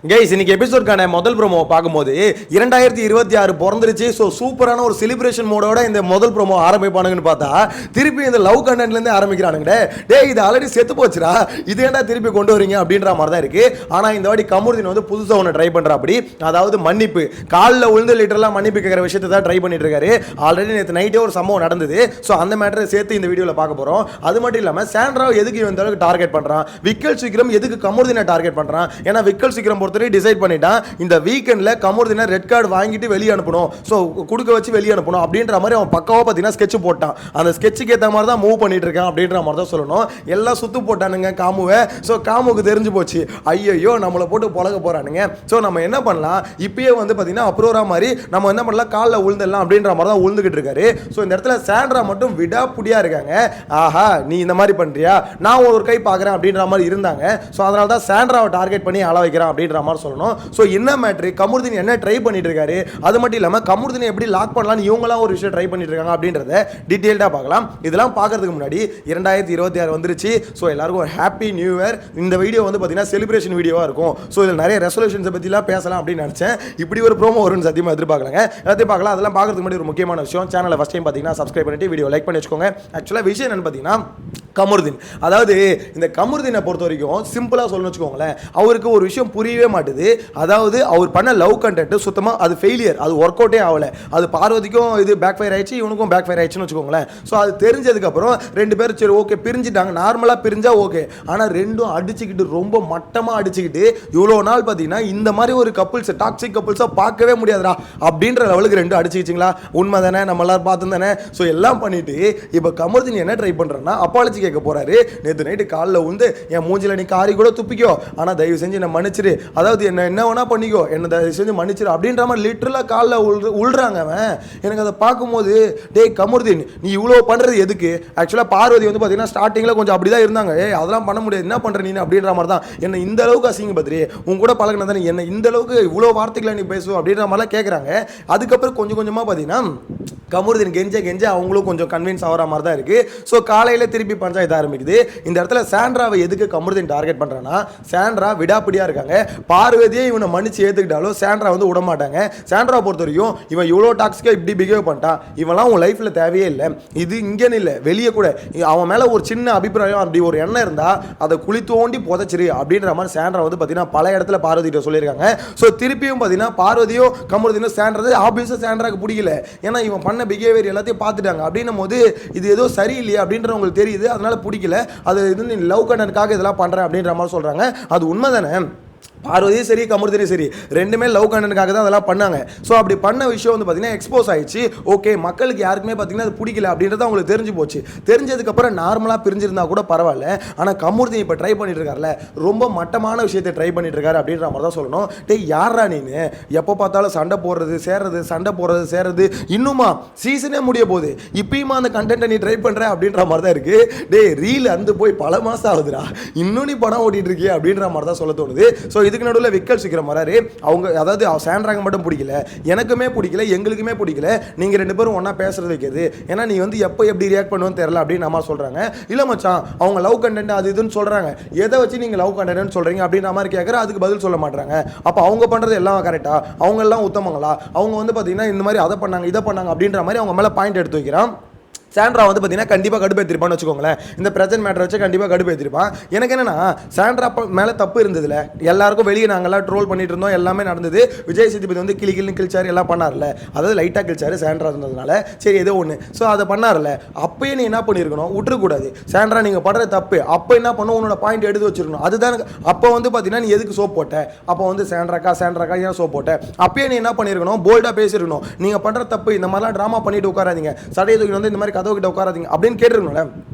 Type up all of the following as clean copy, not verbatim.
Guys இன்னைக்கு எபிசோட்கான முதல் promo பார்க்கும்போது 2026 பிறந்துருச்சு. ஸோ சூப்பரான ஒரு செலிப்ரேஷன் மோடோட இந்த முதல் ப்ரோமோ ஆரம்பிப்பானுங்கன்னு பார்த்தா திருப்பி இந்த லவ் கண்டென்ட்லேருந்து ஆரம்பிக்கிறானுங்க. இது ஆல்ரெடி செத்து போச்சுடா, இது ஏன்டா திருப்பி கொண்டு வரீங்க அப்படின்ற மாதிரி தான் இருக்கு. ஆனால் இந்த வாட்டி கமருதீன் வந்து புதுசாக ஒன்று ட்ரை பண்ணுறா. அப்படி அதாவது மன்னிப்பு, காலில் விழுந்து லிட்டரலாக மன்னிப்பு கேட்குற விஷயத்தை தான் ட்ரை பண்ணிட்டு இருக்காரு. ஆல்ரெடி நேற்று நைட்டே ஒரு சம்பவம் நடந்தது. ஸோ அந்த மேட்டரை சேர்த்து இந்த வீடியோவில் பார்க்க போகிறோம். அது மட்டும் இல்லாமல் சாண்ட்ராவை எதுக்கு இந்த அளவுக்கு டார்கெட் பண்ணுறான், விக்கல் சீக்கிரம் எதுக்கு கமருதீனை டார்கெட் பண்ணுறான். ஏன்னா விக்கல் சீக்கிரம் பொறுத்தவரை டிசைட் பண்ணிட்டான் இந்த வீக்கெண்ட்ல கமருதீனை ரெட் கார்டு வாங்கிட்டு வெளியே அனுப்பணும், ஸோ கொடுக்க வச்சு வெளியே அனுப்பணும் அப்படின்ற மாதிரி அவன் பக்காவா பார்த்தீங்கன்னா ஸ்கெட்ச் போட்டான். அந்த ஸ்கெட்சுக்கு ஏற்ற மாதிரி தான் மூவ் பண்ணிட்டு இருக்கான் அப்படின்ற மாதிரி தான் சொல்லணும். எல்லாம் சுத்து போட்டானுங்க காமுவை. ஸோ காமுக்கு தெரிஞ்சு போச்சு, ஐயோ நம்மளை போட்டு பழக போறானுங்க. ஸோ நம்ம என்ன பண்ணலாம், இப்பயே வந்து பார்த்தீங்கன்னா அப்ரோரா மாதிரி நம்ம என்ன பண்ணலாம், காலில் உழுந்துடலாம் அப்படின்ற மாதிரி தான் உழுந்துகிட்டு இருக்காரு. ஸோ இந்த இடத்துல சாண்ட்ரா மட்டும் விடாப்புடியா இருக்காங்க. ஆஹா நீ இந்த மாதிரி பண்றியா, நான் ஒரு கை பார்க்குறேன் அப்படின்ற மாதிரி இருந்தாங்க. ஸோ அதனால தான் சாண்ட்ராவை டார்கெட் பண்ணி அள வைக்கிறான் அப்படின்ற மாதிரி சொல்லணும். ஸோ என்ன மேட்ரு, கமருதீன் என்ன ட்ரை பண்ணிட்டு இருக்காரு, அது மட்டும் இல்லாமல் கமருதீனை எப்படி லாக் பண்ணலாம் இவங்களாம் ஒரு விஷயம் ட்ரை பண்ணிட்டு இருக்காங்க அப்படின்றத டீட்டெயில்டாக பார்க்கலாம். இதெல்லாம் பார்க்கறதுக்கு முன்னாடி 2026 வந்துருச்சு. ஸோ எல்லாருக்கும் ஒரு ஹாப்பி நியூ இயர். இந்த வீடியோ வந்து பார்த்தீங்கன்னா செலிப்ரேஷன் வீடியோவாக இருக்கும். ஸோ இதில் நிறைய ரெசல்யூஷன்ஸை பற்றிலாம் பேசலாம் அப்படின்னு நினச்சேன். இப்படி ஒரு ப்ரோமோ வரும்னு சத்தியமாக எதிர்பார்க்கலாங்க. எல்லாத்தையும் பார்க்கலாம். அதெல்லாம் பார்க்கறதுக்கு முன்னாடி ஒரு முக்கியமான விஷயம், சேனலை ஃபஸ்ட் டைம் பார்த்தீங்கன்னா சப்ஸ்கிரைப் பண்ணிட்டு வீடியோ லைக் பண்ணி வச்சுக்கோங்க. ஆக்சுவலாக விஷயம் என்னன்னு பார்த்தீங்கன்னா கமருதீன், அதாவது இந்த கமருதீனை பொறுத்த வரைக்கும் சிம்பிளாக சொல்லணும்னு வச்சுக்கோங்களேன், அவருக்கு ஒரு விஷயம் புரியவே மாட்டுது. அதாவது அவர் பண்ண லவ் கண்டென்ட் சுத்தமாக அது ஃபெயிலியர், அது ஒர்க் அவுட்டே ஆகலை. அது பார்வதிக்கும் இது பேக் ஃபயர் ஆயிடுச்சு, இவனுக்கும் பேக் ஃபயர் ஆயிடுச்சுன்னு வச்சுக்கோங்களேன். ஸோ அது தெரிஞ்சதுக்கப்புறம் ரெண்டு பேரும் சரி ஓகே பிரிஞ்சுட்டாங்க, நார்மலாக பிரிஞ்சா ஓகே. ஆனால் ரெண்டும் அடிச்சுக்கிட்டு ரொம்ப மட்டமாக அடிச்சுக்கிட்டு இவ்வளோ நாள் பார்த்தீங்கன்னா இந்த மாதிரி ஒரு கப்புள்ஸ் டாக்ஸிக் கப்புள்ஸாக பார்க்கவே முடியாதுடா அப்படின்ற லெவலுக்கு ரெண்டும் அடிச்சுக்கிச்சிங்களா. உண்மை தானே, நம்ம எல்லாரும் பார்த்து தானே. ஸோ எல்லாம் பண்ணிட்டு இப்போ கமருதீன் என்ன ட்ரை பண்ணுறேன்னா அப்பாலஜி கேட்க போறாரு. நேற்று நைட்டு காலில் வந்து என் மூஞ்சில நீ காரி கூட துப்பிக்கோ, ஆனால் தயவு செஞ்சு என்ன மன்னிச்சிரு, அதாவது என்ன வேணா பண்ணிக்கோ, என்ன தயவு செஞ்சு மன்னிச்சிரு அப்படின்ற மாதிரி லிட்டரலாக காலில் உள்றாங்க. அவன் எனக்கு அதை பார்க்கும்போது டேய் கமருதீன் நீ இவ்வளோ பண்ணுறது எதுக்கு. ஆக்சுவலாக பார்வதி வந்து பார்த்தீங்கன்னா ஸ்டார்டிங்கில் கொஞ்சம் அப்படி தான் இருந்தாங்க, அதெல்லாம் பண்ண முடியாது என்ன பண்ணுற நீ அப்படின்ற மாதிரி தான். என்ன இந்த அளவுக்கு அசிங்க பத்திரி உன் கூட பழகினா தானே என்ன இந்த அளவுக்கு இவ்வளோ வார்த்தைகளை நீ பேசுவோம் அப்படின்ற மாதிரிலாம் கேட்குறாங்க. அதுக்கப்புறம் கொஞ்சம் கொஞ்சமாக பார்த்தீங்கன்னா கமருதீன் கெஞ்ச அவங்களும் கொஞ்சம் கன்வின்ஸ் ஆகிற மாதிரி தான் இருக்குது. ஸோ காலையில் திருப்பி பஞ்சாயத்து ஆரம்பிக்குது. இந்த இடத்துல சாண்ட்ராவை எதுக்கு கமருதீன் டார்கெட் பண்ணுறான்னா, சாண்ட்ரா விடாப்பிடியாக இருக்காங்க. பார்வதியே இவனை மன்னிச்சு ஏற்றுக்கிட்டாலும் சாண்ட்ரா வந்து விட மாட்டாங்க. சாண்ட்ரா பொறுத்த வரைக்கும் இவன் இவ்வளோ டாக்ஸிக்காக இப்படி பிஹேவ் பண்ணிட்டான், இவெல்லாம் உன் லைஃப்பில் தேவையே இல்லை. இது இங்கேன்னு இல்லை வெளியே கூட அவன் மேலே ஒரு சின்ன அபிப்பிராயம் அப்படி ஒரு எண்ணம் இருந்தால் அதை குழி தோண்டி புதைச்சிரு அப்படின்ற மாதிரி சாண்ட்ரா வந்து பார்த்தீங்கன்னா பல இடத்துல பார்வதிகிட்ட சொல்லியிருக்காங்க. ஸோ திருப்பியும் பார்த்தீங்கன்னா பார்வதியோ கமருதீனோ சாண்ட்ரா ஆப்வியஸாக சாண்ட்ராக்கு பிடிக்கல. ஏன்னா இவன் பண்ண பிஹேவியர் எல்லாத்தையும் பார்த்துட்டாங்க. அப்படின்னும் போது இது ஏதோ சரியில்லையா அப்படின்ற உங்களுக்கு தெரியுது, அதனால பிடிக்கல. அது இது நீ லவ் கண்டென்ட்காக இதெல்லாம் பண்றேன் அப்படின்ற மாதிரி சொல்றாங்க. அது உண்மை தானே. பார்வதியும் சரி கமருதீனும் சரி ரெண்டுமே லவ் கண்டென்ட்காக தான் அதெல்லாம் பண்ணாங்க. ஸோ அப்படி பண்ண விஷயம் வந்து பார்த்தீங்கன்னா எக்ஸ்போஸ் ஆயிடுச்சு. ஓகே மக்களுக்கு யாருக்குமே பார்த்தீங்கன்னா அது பிடிக்கல அப்படின்றது அவங்களுக்கு தெரிஞ்சு போச்சு. தெரிஞ்சதுக்கப்புறம் நார்மலாக பிரிஞ்சிருந்தா கூட பரவாயில்ல. ஆனால் கமருதீன் இப்போ ட்ரை பண்ணிட்டு இருக்காருல்ல, ரொம்ப மட்டமான விஷயத்தை ட்ரை பண்ணிட்டு இருக்காரு அப்படின்ற மாதிரி தான் சொல்லணும். டேய் யாரா நீனு, எப்போ பார்த்தாலும் சண்டை போடுறது சேர்றது, சண்டை போடுறது சேர்றது, இன்னுமா சீசனே முடிய போகுது இப்பயுமா அந்த கண்டென்ட்டை நீ ட்ரை பண்ணுற அப்படின்ற மாதிரி தான் இருக்கு. டே ரீல் அந்த போய் பல மாதம் ஆகுதுடா, இன்னும் நீ படம் ஓட்டிட்டு இருக்கிய அப்படின்ற மாதிரி தான் சொல்ல தோணுது. ஸோ இதுக்கு நடுவில் விக்கல் சீக்கிரம் வராரு. அவங்க அதாவது சாண்ட்ராங்க மட்டும் பிடிக்கல, எனக்குமே பிடிக்கல, எங்களுக்குமே பிடிக்கல. நீங்கள் ரெண்டு பேரும் ஒன்றா பேசுறது வைக்கிறது, ஏன்னா நீ வந்து எப்போ எப்படி ரியாக்ட் பண்ணுவேன்னு தெரியல அப்படின்னு நம்ம சொல்கிறாங்க. இல்லை மச்சான் அவங்க லவ் கண்டென்ட் அது இதுன்னு சொல்கிறாங்க, எதை வச்சு நீங்கள் லவ் கண்டென்ட்னு சொல்கிறீங்க அப்படின்ற மாதிரி கேட்குற, அதுக்கு பதில் சொல்ல மாட்டாங்க. அப்போ அவங்க பண்ணுறது எல்லாம் கரெக்டா, அவங்க எல்லாம் உத்தமங்களா, அவங்க வந்து பார்த்தீங்கன்னா இந்த மாதிரி அதை பண்ணாங்க இதை பண்ணாங்க அப்படின்ற மாதிரி அவங்க மேலே பாயிண்ட் எடுத்து வைக்கிறான். சாண்ட்ரா வந்து பார்த்தீங்கன்னா கண்டிப்பாக கடுப்பேற்றிருப்பான்னு வச்சுக்கோங்களேன். இந்த பிரசன்ட் மேட்டரை வச்சு கண்டிப்பாக கடுப்பேற்றிருப்பான். எனக்கு என்னன்னா சாண்ட்ரா மேலே தப்பு இருந்ததுல, எல்லாருக்கும் வெளியே நாங்கள்லாம் ட்ரோல் பண்ணிட்டு இருந்தோம், எல்லாமே நடந்தது. விஜய் சேதுபதி வந்து கிளின்னு கிழிச்சாரு எல்லாம் பண்ணார்ல, அதாவது லைட்டாக கிழிச்சாரு சாண்ட்ரா இருந்ததுனால சரி ஏதோ ஒன்று. ஸோ அதை பண்ணார்ல, அப்பயே நீ என்ன பண்ணியிருக்கணும், விட்டுறக்கூடாது. சாண்ட்ரா நீங்கள் பண்ணுற தப்பு, அப்போ என்ன பண்ணும் உன்னோட பாயிண்ட் எடுத்து வச்சிருக்கணும். அதுதான் அப்போ வந்து பார்த்தீங்கன்னா நீ எதுக்கு சோப் போட்ட, அப்போ வந்து சாண்ட்ராக்கா ஏன் சோப் போட்ட, அப்பயே நீ என்ன பண்ணியிருக்கணும், போல்டாக பேசியிருக்கணும். நீங்கள் பண்ணுற தப்பு, இந்த மாதிரிலாம் ட்ராமா பண்ணிட்டு உட்காராதீங்க, சடையை தூக்கி வந்து இந்த மாதிரி கதவு கிட்ட உட்காராதீங்க அப்படின்னு கேட்டுருக்கணும்ல.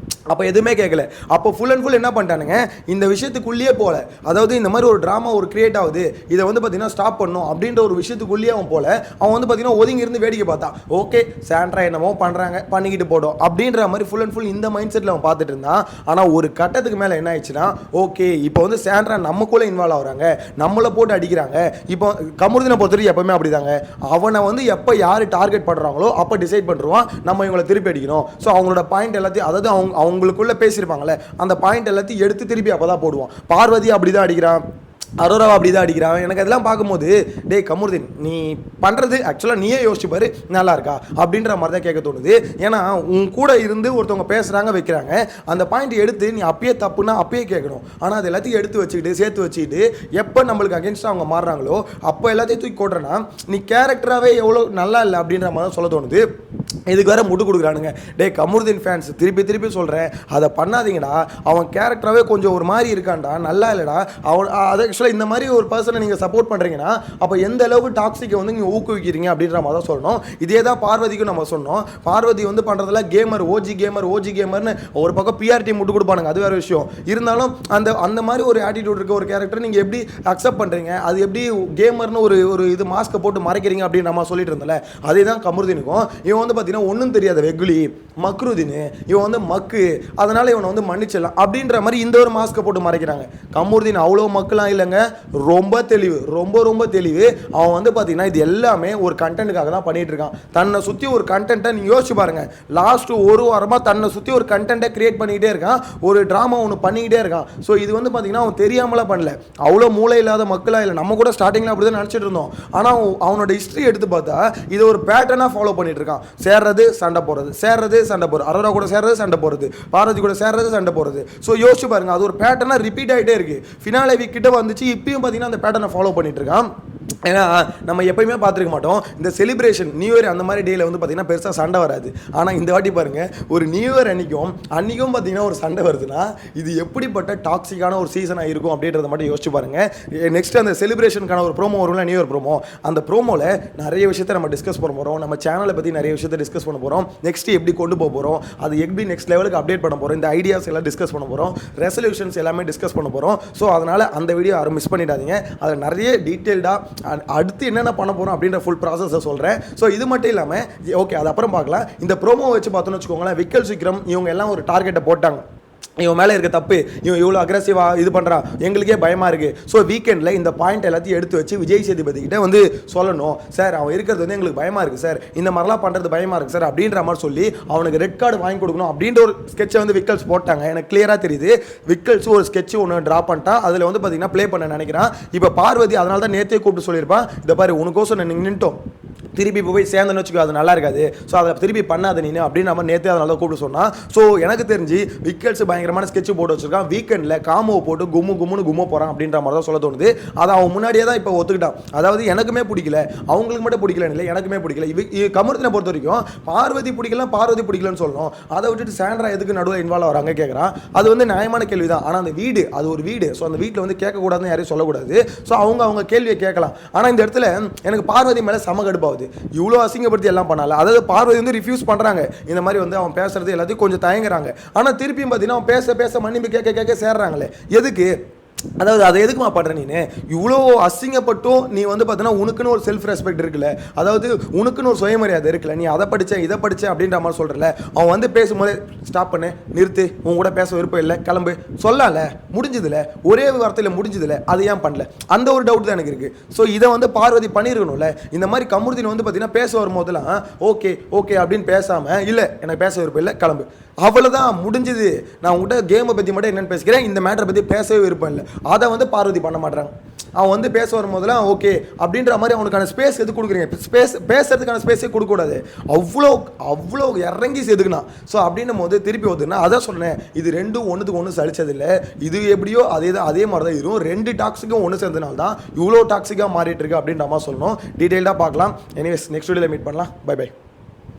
அப்போ எதுவுமே கேட்கல. அப்போ ஃபுல் அண்ட் ஃபுல் என்ன பண்ணிட்டானுங்க, இந்த விஷயத்துக்குள்ளேயே போல, அதாவது இந்த மாதிரி ஒரு ட்ராமா ஒரு கிரியேட் ஆகுது, இதை வந்து பார்த்தீங்கன்னா ஸ்டாப் பண்ணும் அப்படின்ற ஒரு விஷயத்துக்குள்ளேயே அவன் போல அவன் வந்து பார்த்தீங்கன்னா ஒதுங்கி இருந்து வேடிக்கை பார்த்தான். ஓகே சாண்ட்ரா என்னமோ பண்ணுறாங்க பண்ணிக்கிட்டு போடும் அப்படின்ற மாதிரி ஃபுல் அண்ட் ஃபுல் இந்த மைண்ட் செட்டில் அவன் பார்த்துட்டு இருந்தான். ஆனால் ஒரு கட்டத்துக்கு மேலே என்ன ஆயிடுச்சுன்னா, ஓகே இப்போ வந்து சாண்ட்ரா நமக்குள்ளே இன்வால்வ் ஆகுறாங்க, நம்மளை போட்டு அடிக்கிறாங்க. இப்போ கமருதீனை பொறுத்தவரைக்கும் எப்பவுமே அப்படிதாங்க, அவனை வந்து எப்போ யார் டார்கெட் பண்ணுறாங்களோ அப்போ டிசைட் பண்ணுறான் நம்ம இவங்களை திருப்பி அடிக்கணும். ஸோ அவங்களோட பாயிண்ட் எல்லாத்தையும், அதாவது அவங்களுக்குள்ள பேசியிருப்பாங்களே அந்த பாயிண்ட் எல்லாத்தையும் எடுத்து திருப்பி அப்போ தான் போடுவோம். பார்வதி அப்படி தான் அடிக்கிறான், அரோராவை அப்படி தான் அடிக்கிறான். எனக்கு அதெல்லாம் பார்க்கும்போது டே கமருதீன் நீ பண்ணுறது ஆக்சுவலாக நீயே யோசிச்சு பாரு நல்லா இருக்கா அப்படின்ற மாதிரி தான் கேட்க தோணுது. ஏன்னா உன் கூட இருந்து ஒருத்தவங்க பேசுகிறாங்க வைக்கிறாங்க, அந்த பாயிண்ட் எடுத்து நீ அப்பயே தப்புன்னா அப்பயே கேட்கணும். ஆனால் அது எல்லாத்தையும் எடுத்து வச்சுக்கிட்டு சேர்த்து வச்சுக்கிட்டு எப்போ நம்மளுக்கு அகேன்ஸ்டாக அவங்க மாறுறாங்களோ அப்போ எல்லாத்தையும் தூக்கி போடுறேன்னா நீ கேரக்டராகவே எவ்வளோ நல்லா இல்லை அப்படின்ற மாதிரி தான் சொல்ல தோணுது. இதுக்கு வேற முட்டு கொடுக்குறானுங்க. டே கமருதீன் ஃபேன்ஸ் திருப்பி திருப்பி சொல்கிறேன், அதை பண்ணாதீங்கடா. அவன் கேரக்டராகவே கொஞ்சம் ஒரு மாதிரி இருக்கான்டா, நல்லா இல்லைடா. அவன் அது ஆக்சுவலாக இந்த மாதிரி ஒரு பர்சனை நீங்கள் சப்போர்ட் பண்ணுறீங்கன்னா அப்போ எந்த அளவுக்கு டாக்ஸிக்கை வந்து நீங்கள் ஊக்குவிக்கிறீங்க அப்படின்ற மாதிரி தான் சொல்லணும். இதே தான் பார்வதிக்கும் நம்ம சொன்னோம். பார்வதி வந்து பண்ணுறதுல கேமர் ஓஜி கேமர்னு ஒரு பக்கம் பிஆர்டி முட்டு கொடுப்பானுங்க, அது வேறு விஷயம். இருந்தாலும் அந்த மாதிரி ஒரு ஆட்டிடியூட் இருக்க ஒரு கேரக்டர் நீங்கள் எப்படி அக்செப்ட் பண்ணுறீங்க, அது எப்படி கேமர்னு ஒரு இது மாஸ்க்கை போட்டு மறைக்கிறீங்க அப்படின்னு நம்ம சொல்லிட்டு இருந்தோம்ல, அதே தான் கமருதீனுக்கும். இவன் வந்து பார்த்தீங்கன்னா ஒன்றும் தெரியாத வெகுலி மக்ருதீன், இவன் வந்து மக்கு, அதனால் இவனை வந்து மன்னிச்சிடலாம் அப்படின்ற மாதிரி இந்த ஒரு மாஸ்க்கை போட்டு மறைக்கிறாங்க. கமருதீன் அவ்வளோ மக்களாம் இல்லைங்க, ரொம்ப தெளிவு, ரொம்ப தெளிவு. அவன் வந்து பார்த்தீங்கன்னா இது எல்லாமே ஒரு கண்டென்ட்டுக்காக தான் பண்ணிட்டு இருக்கான். தன்னை சுற்றி ஒரு கண்டென்ட்டை நீங்கள் யோசிச்சு பாருங்க, லாஸ்ட் ஒரு வாரமாக தன்னை சுற்றி ஒரு கண்டென்ட்டை கிரியேட் பண்ணிக்கிட்டே இருக்கான், ஒரு ட்ராமா ஒன்று பண்ணிக்கிட்டே இருக்கான். ஸோ இது வந்து பார்த்தீங்கன்னா அவன் தெரியாமலாம் பண்ணல, அவ்வளோ மூளை இல்லாத மக்களாக இல்லை. நம்ம கூட ஸ்டார்டிங்கில் அப்படி தான் நினச்சிட்டு இருந்தோம். ஆனால் அவனோட ஹிஸ்ட்ரி எடுத்து பார்த்தா இது ஒரு பேட்டர்னாக ஃபாலோ பண்ணிட்டு இருக்கான். சேர்றது சண்டை போடுறது, சேர்றது சண்டை போடுறது, அரோரா கூட சேர்றது சண்டை போடுறது, பார்வதி கூட சேர்றது சண்டை போடுறது. ஸோ யோசிச்சு பாருங்க, அது ஒரு பேட்டர்னாக ரிப்பீட் ஆகிட்டே இருக்கு. ஃபினாலே வீக் கிட்ட வந்துச்சு, இப்பயும் பார்த்தீங்கன்னா அந்த பேட்டர்னை ஃபாலோ பண்ணிட்டு இருக்கான். ஏன்னா நம்ம எப்பயுமே பார்த்துருக்க மாட்டோம் இந்த செலிப்ரேஷன் நியூ இயர் அந்த மாதிரி டேயில் வந்து பார்த்தீங்கன்னா பெருசாக சண்டை வராது. ஆனால் இந்த வாட்டி பாருங்கள், ஒரு நியூ இயர் அன்றைக்கும் பார்த்தீங்கன்னா ஒரு சண்டை வருதுன்னா இது எப்படிப்பட்ட டாக்ஸிக்கான ஒரு சீசனாக இருக்கும் அப்படின்றத மட்டும் யோசிச்சு பாருங்கள். நெக்ஸ்ட் அந்த செலிப்ரேஷனுக்கான ஒரு ப்ரோமோ வரும்ல, நியூ இயர் ப்ரோமோ, அந்த ப்ரோமோவில் நிறைய விஷயத்தை நம்ம டிஸ்கஸ் பண்ண போகிறோம். நம்ம சேனலை பற்றி நிறைய விஷயத்தை டிஸ்கஸ் பண்ண போகிறோம். நெக்ஸ்ட் எப்படி கொண்டு போக போகிறோம், அது எப்படி நெக்ஸ்ட் லெவலுக்கு அப்டேட் பண்ண போகிறோம், இந்த ஐடியாஸ் எல்லாம் டிஸ்கஸ் பண்ண போகிறோம், ரெசல்யூஷன்ஸ் எல்லாமே டிஸ்கஸ் பண்ண போகிறோம். ஸோ அதனால் அந்த வீடியோ யாரும் மிஸ் பண்ணிடாதீங்க. அதில் நிறைய டீட்டெயில்டாக அடுத்து என்னென்ன பண்ண போகிறோம் அப்படின்ற ஃபுல் ப்ராசஸை சொல்கிறேன். ஸோ இது மட்டும் இல்லாமல் ஓகே அது அப்புறம் பார்க்கலாம். இந்த ப்ரோமோ வச்சு பார்த்தோன்னு வச்சுக்கோங்களேன், விக்கல் விக்ரம் இவங்க எல்லாம் ஒரு டார்கெட்டை போட்டாங்க. இவன் மேலே இருக்க தப்பு, இவன் இவ்வளோ அக்ரெசிவாக இது பண்ணுறான், எங்களுக்கே பயமாக இருக்குது. ஸோ வீக்கெண்டில் இந்த பாயிண்ட் எல்லாத்தையும் எடுத்து வச்சு விஜய் சேதுபதி கிட்ட வந்து சொல்லணும், சார் அவன் இருக்கிறது வந்து எங்களுக்கு பயமாக இருக்குது சார், இந்த மாதிரிலாம் பண்ணுறது பயமாக இருக்குது சார் அப்படின்ற மாதிரி சொல்லி அவனுக்கு ரெட் கார்டு வாங்கி கொடுக்கணும் அப்படின்ற ஒரு ஸ்கெட்சை வந்து விக்கல்ஸ் போட்டாங்க. எனக்கு கிளியராக தெரியுது விக்கல்ஸ் ஒரு ஸ்கெட்ச் ஒன்று ட்ரா பண்ணிட்டான், அதில் வந்து பார்த்தீங்கன்னா ப்ளே பண்ண நினைக்கிறான். இப்போ பார்வதி அதனால தான் நேற்றே கூப்பிட்டு சொல்லியிருப்பான், இந்த பாரு உனக்கோசம் நான் நின்ட்டோம், திருப்பி போய் சேர்ந்தன்னு வச்சுக்கோ அது நல்லா இருக்காது, ஸோ அதை திருப்பி பண்ணாத நீ அப்படின்னு நம்ம நேற்றே அதனால தான் கூப்பிட்டு சொன்னான். ஸோ எனக்கு தெரிஞ்சு விக்கெட்ஸ் பயங்கரமான ஸ்கெட்ச் போட்டு வச்சிருக்கான், வீக்கெண்டில் காமோ போட்டு கும்மு போகிறான் அப்படின்ற மாதிரி தான் சொல்ல தோணுது. அதை அவன் முன்னாடியே தான் இப்போ ஒத்துக்கிட்டான். அதாவது எனக்குமே பிடிக்கல, அவங்களுக்கு மட்டும் பிடிக்கலன்னு இல்லை, எனக்குமே பிடிக்கல. கமருதீனை பொறுத்த வரைக்கும் பார்வதி பிடிக்கலன்னு சொல்லணும், அதை விட்டுட்டு சாண்ட்ரா எதுக்கு நடுவில் இன்வால்வ் வராங்க கேட்குறான். அது வந்து நியாயமான கேள்வி தான். ஆனால் அந்த வீடு அது ஒரு வீடு, ஸோ அந்த வீட்டில் வந்து கேட்கக்கூடாதுன்னு யாரையும் சொல்லக்கூடாது. ஸோ அவங்க கேள்வியை கேட்கலாம். ஆனால் இந்த இடத்துல எனக்கு பார்வதி மேலே சம கடுப்பாகுது, இவ்வளோ அசிங்கப்படுத்தி எல்லாம் பண்ணால. அதாவது பார்வதி வந்து ரிஃப்யூஸ் பண்ணுறாங்க, இந்த மாதிரி வந்து அவன் பேசுறது எல்லாத்தையும் கொஞ்சம் தயங்குறாங்க. ஆனால் திருப்பியும் பார்த்தீங்கன்னா அவன் பேச மன்னிப்பு கேட்க சேர்றாங்களே எதுக்கு? அதாவது அதை எதுக்குமா பண்ணுற நீ? இவ்வளோ அசிங்கப்பட்டும் நீ வந்து பார்த்தீங்கன்னா உனக்குன்னு ஒரு செல்ஃப் ரெஸ்பெக்ட் இருக்குல்ல, அதாவது உனக்குன்னு ஒரு சுயமரியாதை இருக்குல்ல, நீ அதை படித்தேன் இதை படித்தேன் அப்படின்ற மாதிரி சொல்கிறல. அவன் வந்து பேசும்போது ஸ்டாப் பண்ணு, நிறுத்து, உன் கூட பேச விருப்பம் இல்லை, கிளம்பு சொல்லல, முடிஞ்சதில்ல, ஒரே வார்த்தையில் முடிஞ்சதில்ல, அது ஏன் பண்ணல? அந்த ஒரு டவுட் தான் எனக்கு இருக்குது. ஸோ இதை வந்து பார்வதி பண்ணியிருக்கணும்ல. இந்த மாதிரி கமருதீன் வந்து பார்த்தீங்கன்னா பேச வரும்போதெல்லாம் ஓகே அப்படின்னு பேசாமல் இல்லை எனக்கு பேச விருப்பம் இல்லை கிளம்பு, அவ்வளோதான் முடிஞ்சது. நான் உங்கள்கிட்ட கேமை பற்றி மட்டும் என்னென்னு பேசிக்கிறேன், இந்த மேட்டரை பற்றி பேசவே விருப்பம் இல்லை. அதை வந்து பார்வதி பண்ண மாட்டாங்க. அவன் வந்து பேச வரும்போதெல்லாம் ஓகே அப்படின்ற மாதிரி அவனுக்கான ஸ்பேஸ் எது கொடுக்குறீங்க? பேசுறதுக்கான ஸ்பேஸே கொடுக்கக்கூடாது, அவ்வளோ இறங்கி செதுக்குனான். ஸோ அப்படின்னும் போது திருப்பி வந்துன்னா அதான் சொன்னேன், இது ரெண்டும் ஒன்றுத்துக்கு ஒன்று சளிச்சதில்லை. இது எப்படியோ அதே மாதிரி தான் இருக்கும். ரெண்டு டாக்ஸிக்கும் ஒன்று சேர்ந்தனால தான் இவ்வளோ டாக்ஸிக்காக மாறிட்டு இருக்கு அப்படின்ற மாதிரி சொல்லணும். டீட்டெயில்டாக பார்க்கலாம். எனிவேஸ் நெக்ஸ்ட் வீடியோவில் மீட் பண்ணலாம். பை.